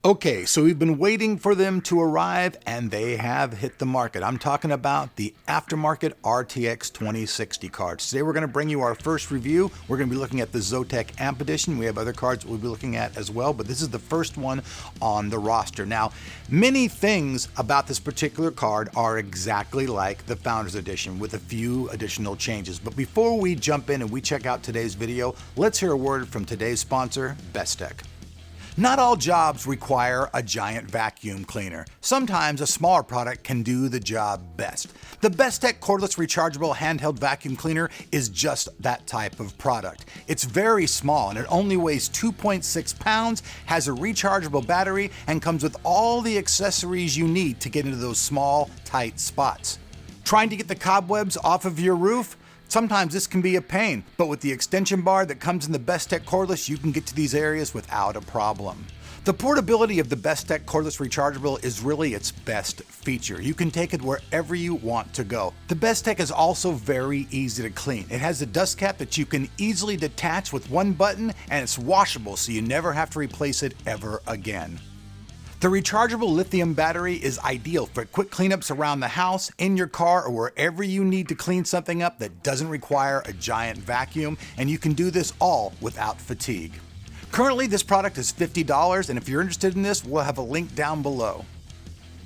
Okay, so we've been waiting for them to arrive and they have hit the market. I'm talking about the aftermarket RTX 2060 cards. Today we're going to bring you our first review. We're going to be looking at the Zotac Amp Edition. We have other cards we'll be looking at as well, but this is the first one on the roster. Now, many things about this particular card are exactly like the Founders Edition with a few additional changes. But before we jump in and we check out today's video, let's hear a word from today's sponsor, Bestech. Not all jobs require a giant vacuum cleaner. Sometimes a smaller product can do the job best. The Bestech cordless rechargeable handheld vacuum cleaner is just that type of product. It's very small and it only weighs 2.6 pounds, has a rechargeable battery, and comes with all the accessories you need to get into those small, tight spots. Trying to get the cobwebs off of your roof? Sometimes this can be a pain, but with the extension bar that comes in the Bestech cordless, you can get to these areas without a problem. The portability of the Bestech cordless rechargeable is really its best feature. You can take it wherever you want to go. The Bestech is also very easy to clean. It has a dust cap that you can easily detach with one button, and it's washable, so you never have to replace it ever again. The rechargeable lithium battery is ideal for quick cleanups around the house, in your car, or wherever you need to clean something up that doesn't require a giant vacuum, and you can do this all without fatigue. Currently, this product is $50, and if you're interested in this, we'll have a link down below.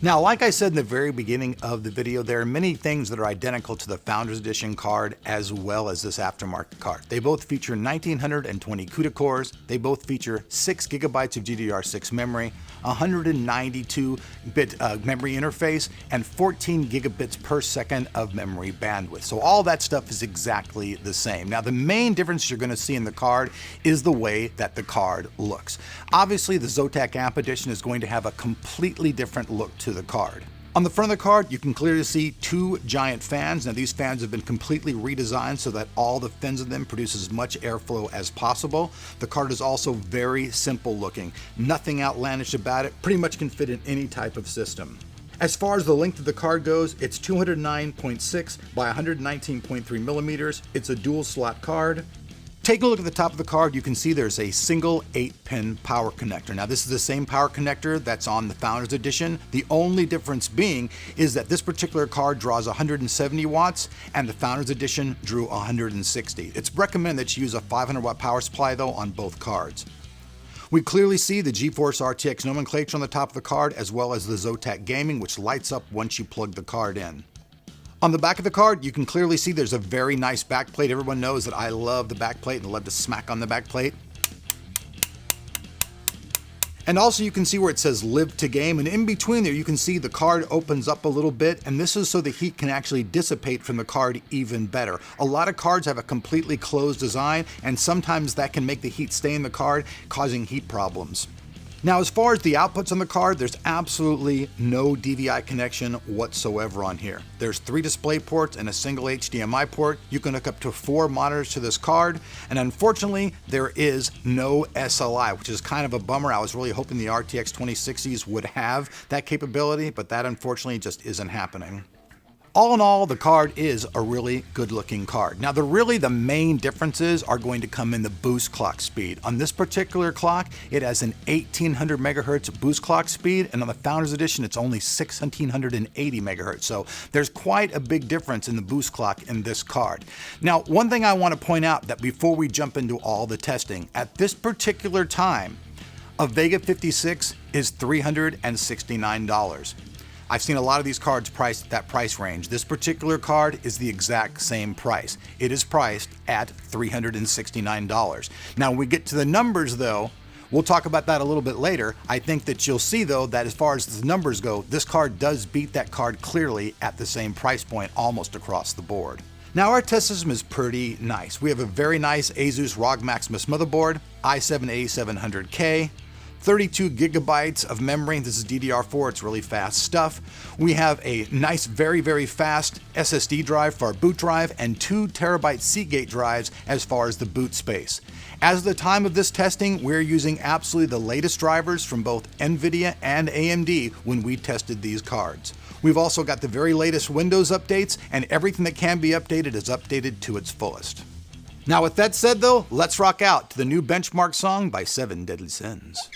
Now, like I said in the very beginning of the video, there are many things that are identical to the Founders Edition card as well as this aftermarket card. They both feature 1920 CUDA cores, they both feature 6 gigabytes of GDDR6 memory, 192-bit memory interface, and 14 gigabits per second of memory bandwidth. So all that stuff is exactly the same. Now, the main difference you're going to see in the card is the way that the card looks. Obviously, the Zotac Amp Edition is going to have a completely different look to the card. On the front of the card, you can clearly see 2 giant fans. Now, these fans have been completely redesigned so that all the fins of them produce as much airflow as possible. The card is also very simple looking. Nothing outlandish about it. Pretty much can fit in any type of system. As far as the length of the card goes, it's 209.6 by 119.3 millimeters. It's a dual slot card. Taking a look at the top of the card, you can see there's a single 8-pin power connector. Now, this is the same power connector that's on the Founders Edition. The only difference being is that this particular card draws 170 watts and the Founders Edition drew 160. It's recommended that you use a 500-watt power supply, though, on both cards. We clearly see the GeForce RTX nomenclature on the top of the card, as well as the Zotac Gaming, which lights up once you plug the card in. On the back of the card, you can clearly see there's a very nice backplate. Everyone knows that I love the backplate and love to smack on the backplate. And also you can see where it says Live to Game, and in between there you can see the card opens up a little bit, and this is so the heat can actually dissipate from the card even better. A lot of cards have a completely closed design, and sometimes that can make the heat stay in the card, causing heat problems. Now, as far as the outputs on the card, there's absolutely no DVI connection whatsoever on here. There's 3 display ports and a single HDMI port. You can hook up to 4 monitors to this card, and unfortunately, there is no SLI, which is kind of a bummer. I was really hoping the RTX 2060s would have that capability, but that unfortunately just isn't happening. All in all, the card is a really good looking card. Now, the main differences are going to come in the boost clock speed. On this particular clock, it has an 1800 megahertz boost clock speed, and on the Founders Edition, it's only 1680 megahertz. So there's quite a big difference in the boost clock in this card. Now, one thing I want to point out that before we jump into all the testing, at this particular time, a Vega 56 is $369. I've seen a lot of these cards priced at that price range. This particular card is the exact same price. It is priced at $369. Now, when we get to the numbers though, we'll talk about that a little bit later. I think that you'll see though that as far as the numbers go, this card does beat that card clearly at the same price point almost across the board. Now, our test system is pretty nice. We have a very nice Asus ROG Maximus motherboard, i7-8700K, 32 gigabytes of memory. This is DDR4, it's really fast stuff. We have a nice, very, very fast SSD drive for our boot drive and 2 terabyte Seagate drives as far as the boot space. As of the time of this testing, we're using absolutely the latest drivers from both NVIDIA and AMD when we tested these cards. We've also got the very latest Windows updates, and everything that can be updated is updated to its fullest. Now, with that said though, let's rock out to the new benchmark song by 7 Deadly Sins.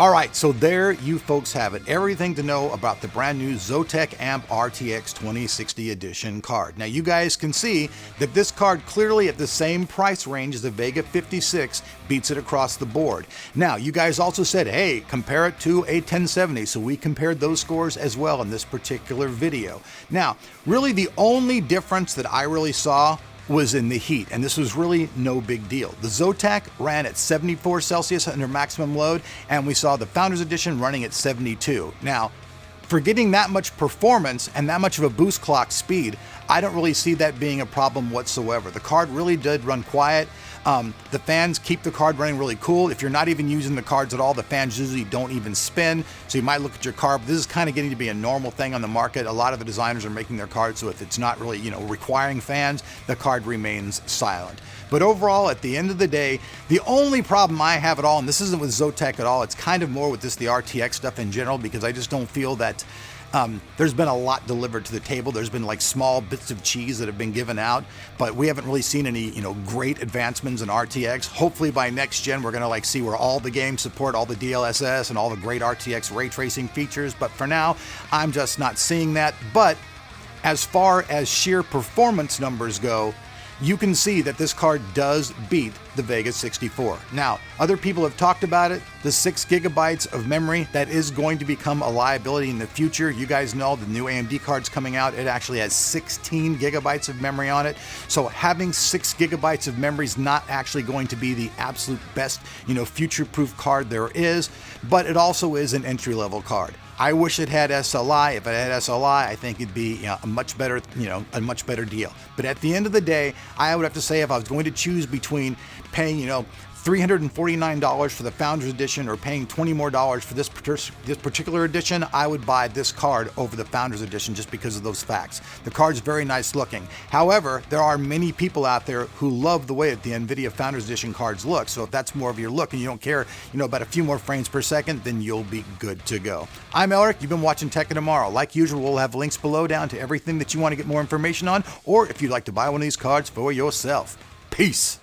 All right, so there you folks have it. Everything to know about the brand new Zotac AMP RTX 2060 edition card. Now you guys can see that this card clearly at the same price range as the Vega 56 beats it across the board. Now you guys also said, hey, compare it to a 1070. So we compared those scores as well in this particular video. Now, really the only difference that I really saw was in the heat, and this was really no big deal. The Zotac ran at 74 Celsius under maximum load, and we saw the Founders Edition running at 72. Now, for getting that much performance and that much of a boost clock speed, I don't really see that being a problem whatsoever. The card really did run quiet. The fans keep the card running really cool. If you're not even using the cards at all, the fans usually don't even spin. So you might look at your card, but this is kind of getting to be a normal thing on the market. A lot of the designers are making their cards so if it's not really, requiring fans, the card remains silent. But overall, at the end of the day, the only problem I have at all, and this isn't with Zotac at all, it's kind of more with the RTX stuff in general, because I just don't feel that there's been a lot delivered to the table. There's been like small bits of cheese that have been given out, but we haven't really seen any, great advancements in RTX. Hopefully by next gen, we're gonna see where all the games support all the DLSS and all the great RTX ray tracing features. But for now, I'm just not seeing that. But as far as sheer performance numbers go, you can see that this card does beat the Vega 64. Now, other people have talked about it. The 6 gigabytes of memory, that is going to become a liability in the future. You guys know the new AMD card's coming out. It actually has 16 gigabytes of memory on it. So having 6 gigabytes of memory is not actually going to be the absolute best, future-proof card there is, but it also is an entry-level card. I wish it had SLI. If it had SLI, I think it'd be a much better deal. But at the end of the day, I would have to say if I was going to choose between paying, $349 for the Founders Edition or paying $20 more for this particular edition, I would buy this card over the Founders Edition just because of those facts. The card's very nice looking. However, there are many people out there who love the way that the NVIDIA Founders Edition cards look. So if that's more of your look and you don't care, about a few more frames per second, then you'll be good to go. I'm Eric. You've been watching Tech of Tomorrow. Like usual, we'll have links below down to everything that you want to get more information on, or if you'd like to buy one of these cards for yourself. Peace.